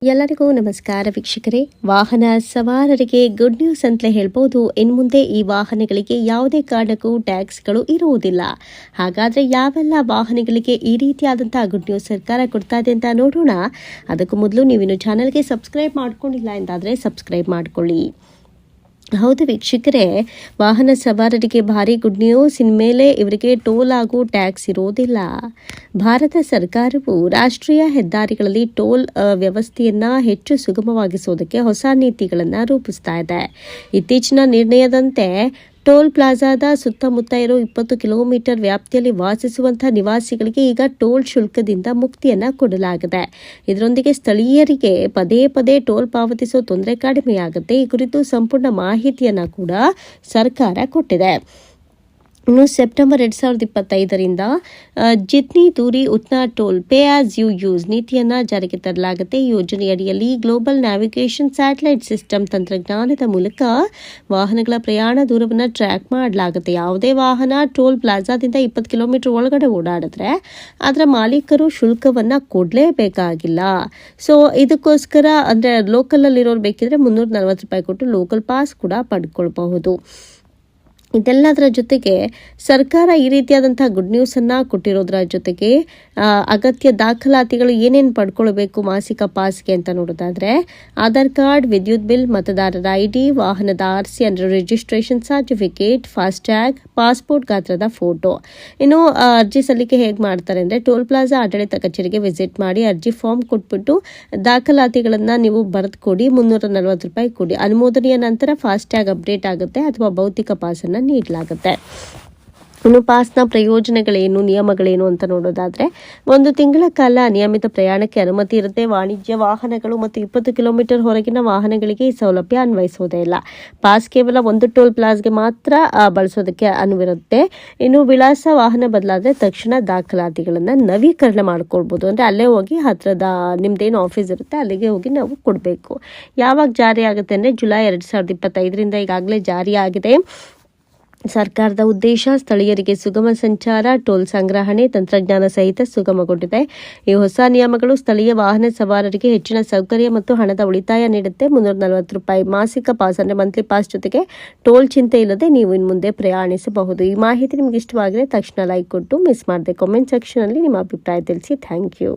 ಎಲ್ಲರಿಗೂ ನಮಸ್ಕಾರ ವೀಕ್ಷಕರೇ. ವಾಹನ ಸವಾರರಿಗೆ ಗುಡ್ ನ್ಯೂಸ್ ಅಂತಲೇ ಹೇಳ್ಬೋದು. ಇನ್ನು ಮುಂದೆ ಈ ವಾಹನಗಳಿಗೆ ಯಾವುದೇ ಕಾರಣಕ್ಕೂ ಟ್ಯಾಕ್ಸ್ಗಳು ಇರುವುದಿಲ್ಲ. ಹಾಗಾದರೆ ಯಾವೆಲ್ಲ ವಾಹನಗಳಿಗೆ ಈ ರೀತಿಯಾದಂತಹ ಗುಡ್ ನ್ಯೂಸ್ ಸರ್ಕಾರ ಕೊಡ್ತಾ ಇದೆ ಅಂತ ನೋಡೋಣ. ಅದಕ್ಕೂ ಮೊದಲು ನೀವಿನ್ನು ಚಾನಲ್ಗೆ ಸಬ್ಸ್ಕ್ರೈಬ್ ಮಾಡ್ಕೊಂಡಿಲ್ಲ ಎಂದಾದರೆ ಸಬ್ಸ್ಕ್ರೈಬ್ ಮಾಡ್ಕೊಳ್ಳಿ. ಹೌದು ವೀಕ್ಷಕರೇ, ವಾಹನ ಸವಾರರಿಗೆ ಭಾರಿ ಗುಡ್ ನ್ಯೂಸ್. ಇನ್ಮೇಲೆ ಇವರಿಗೆ ಟೋಲ್ ಹಾಗೂ ಟ್ಯಾಕ್ಸ್ ಇರೋದಿಲ್ಲ. ಭಾರತ ಸರ್ಕಾರವು ರಾಷ್ಟ್ರೀಯ ಹೆದ್ದಾರಿಗಳಲ್ಲಿ ಟೋಲ್ ವ್ಯವಸ್ಥೆಯನ್ನು ಹೆಚ್ಚು ಸುಗಮವಾಗಿಸುವುದಕ್ಕೆ ಹೊಸ ನೀತಿಗಳನ್ನು ರೂಪಿಸ್ತಾ ಇದೆ. ಇತ್ತೀಚಿನ ನಿರ್ಣಯದಂತೆ ಟೋಲ್ ಪ್ಲಾಜಾದ ಸುತ್ತಮುತ್ತ ಇರೋ 20 ಕಿಲೋಮೀಟರ್ ವ್ಯಾಪ್ತಿಯಲ್ಲಿ ವಾಸಿಸುವಂತಹ ನಿವಾಸಿಗಳಿಗೆ ಈಗ ಟೋಲ್ ಶುಲ್ಕದಿಂದ ಮುಕ್ತಿಯನ್ನು ಕೊಡಲಾಗಿದೆ. ಇದರೊಂದಿಗೆ ಸ್ಥಳೀಯರಿಗೆ ಪದೇ ಪದೇ ಟೋಲ್ ಪಾವತಿಸೋ ತೊಂದರೆ ಕಡಿಮೆಯಾಗುತ್ತೆ. ಈ ಕುರಿತು ಸಂಪೂರ್ಣ ಮಾಹಿತಿಯನ್ನು ಕೂಡ ಸರ್ಕಾರ ಕೊಟ್ಟಿದೆ. ಇನ್ನು ಸೆಪ್ಟೆಂಬರ್ 2025ರಿಂದ ಜಿತ್ನಿ ದೂರಿ ಉತ್ನಾ toll pay as you use ನೀತಿಯನ್ನು ಜಾರಿಗೆ ತರಲಾಗುತ್ತೆ. ಈ ಯೋಜನೆಯಡಿಯಲ್ಲಿ ಗ್ಲೋಬಲ್ ನ್ಯಾವಿಗೇಷನ್ ಸ್ಯಾಟಲೈಟ್ ಸಿಸ್ಟಮ್ ತಂತ್ರಜ್ಞಾನದ ಮೂಲಕ ವಾಹನಗಳ ಪ್ರಯಾಣ ದೂರವನ್ನು ಟ್ರ್ಯಾಕ್ ಮಾಡಲಾಗುತ್ತೆ. ಯಾವುದೇ ವಾಹನ ಟೋಲ್ ಪ್ಲಾಜಾದಿಂದ 20 ಕಿಲೋಮೀಟರ್ ಒಳಗಡೆ ಓಡಾಡಿದ್ರೆ ಅದರ ಮಾಲೀಕರು ಶುಲ್ಕವನ್ನು ಕೊಡಲೇಬೇಕಾಗಿಲ್ಲ. ಸೊ ಇದಕ್ಕೋಸ್ಕರ ಅಂದರೆ ಲೋಕಲಲ್ಲಿರೋರು ಬೇಕಿದ್ರೆ $340 ಕೊಟ್ಟು ಲೋಕಲ್ ಪಾಸ್ ಕೂಡ ಪಡ್ಕೊಳ್ಬಹುದು. ಇದೆಲ್ಲದರ ಜೊತೆಗೆ ಸರ್ಕಾರ ಈ ರೀತಿಯಾದಂತಹ ಗುಡ್ ನ್ಯೂಸನ್ನು ಕೊಟ್ಟಿರೋದ್ರ ಜೊತೆಗೆ ಅಗತ್ಯ ದಾಖಲಾತಿಗಳು ಏನೇನು ಪಡ್ಕೊಳ್ಬೇಕು ಮಾಸಿಕ ಪಾಸ್ಗೆ ಅಂತ ನೋಡೋದಾದರೆ ಆಧಾರ್ ಕಾರ್ಡ್, ವಿದ್ಯುತ್ ಬಿಲ್, ಮತದಾರರ ID, ವಾಹನದ RC ಅಂದರೆ ರಿಜಿಸ್ಟ್ರೇಷನ್ ಸರ್ಟಿಫಿಕೇಟ್, ಫಾಸ್ಟ್ಯಾಗ್, ಪಾಸ್ಪೋರ್ಟ್ ಗಾತ್ರದ ಫೋಟೋ. ಇನ್ನು ಅರ್ಜಿ ಸಲ್ಲಿಕೆ ಹೇಗೆ ಮಾಡ್ತಾರೆ ಅಂದರೆ ಟೋಲ್ ಪ್ಲಾಜಾ ಆಡಳಿತ ಕಚೇರಿಗೆ ವಿಸಿಟ್ ಮಾಡಿ ಅರ್ಜಿ ಫಾರ್ಮ್ ಕೊಟ್ಬಿಟ್ಟು ದಾಖಲಾತಿಗಳನ್ನು ನೀವು ಬರೆದು ಕೊಡಿ. $340 ಕೊಡಿ. ಅನುಮೋದನೆಯ ನಂತರ ಫಾಸ್ಟ್ಯಾಗ್ ಅಪ್ಡೇಟ್ ಆಗುತ್ತೆ ಅಥವಾ ಭೌತಿಕ ಪಾಸನ್ನು ನೀಡಲಾಗುತ್ತೆ. ಇನ್ನು ಪಾಸ್ನ ಪ್ರಯೋಜನಗಳೇನು, ನಿಯಮಗಳೇನು ಅಂತ ನೋಡೋದಾದರೆ 1 ತಿಂಗಳ ಕಾಲ ನಿಯಮಿತ ಪ್ರಯಾಣಕ್ಕೆ ಅನುಮತಿ ಇರುತ್ತೆ. ವಾಣಿಜ್ಯ ವಾಹನಗಳು ಮತ್ತು 20 ಕಿಲೋಮೀಟರ್ ಹೊರಗಿನ ವಾಹನಗಳಿಗೆ ಈ ಸೌಲಭ್ಯ ಅನ್ವಯಿಸೋದೇ ಇಲ್ಲ. ಪಾಸ್ ಕೇವಲ ಒಂದು ಟೋಲ್ ಪ್ಲಾಜ್ಗೆ ಮಾತ್ರ ಬಳಸೋದಕ್ಕೆ ಅನುವಿರುತ್ತೆ. ಇನ್ನು ವಿಳಾಸ ವಾಹನ ಬದಲಾದರೆ ತಕ್ಷಣ ದಾಖಲಾತಿಗಳನ್ನು ನವೀಕರಣ ಮಾಡ್ಕೊಳ್ಬೋದು. ಅಂದರೆ ಅಲ್ಲೇ ಹೋಗಿ ಹತ್ತಿರದ ನಿಮ್ದೇನು ಆಫೀಸ್ ಇರುತ್ತೆ ಅಲ್ಲಿಗೆ ಹೋಗಿ ನಾವು ಕೊಡಬೇಕು. ಯಾವಾಗ ಜಾರಿ ಆಗುತ್ತೆ ಅಂದರೆ ಜುಲೈ 2025ರಿಂದ ಈಗಾಗಲೇ ಜಾರಿಯಾಗಿದೆ. ಸರ್ಕಾರದ ಉದ್ದೇಶ ಸ್ಥಳೀಯರಿಗೆ ಸುಗಮ ಸಂಚಾರ, ಟೋಲ್ ಸಂಗ್ರಹಣೆ ತಂತ್ರಜ್ಞಾನ ಸಹಿತ ಸುಗಮಗೊಂಡಿದೆ. ಈ ಹೊಸ ನಿಯಮಗಳು ಸ್ಥಳೀಯ ವಾಹನ ಸವಾರರಿಗೆ ಹೆಚ್ಚಿನ ಸೌಕರ್ಯ ಮತ್ತು ಹಣದ ಉಳಿತಾಯ ನೀಡುತ್ತೆ. $340 ಮಾಸಿಕ ಪಾಸ್ ಅಂದರೆ ಮಂತ್ಲಿ ಪಾಸ್ ಜೊತೆಗೆ ಟೋಲ್ ಚಿಂತೆ ಇಲ್ಲದೆ ನೀವು ಇನ್ನು ಮುಂದೆ ಪ್ರಯಾಣಿಸಬಹುದು. ಈ ಮಾಹಿತಿ ನಿಮ್ಗೆ ಇಷ್ಟವಾದರೆ ತಕ್ಷಣ ಲೈಕ್ ಕೊಟ್ಟು ಮಿಸ್ ಮಾಡದೆ ಕಾಮೆಂಟ್ ಸೆಕ್ಷನಲ್ಲಿ ನಿಮ್ಮ ಅಭಿಪ್ರಾಯ ತಿಳಿಸಿ. Thank you.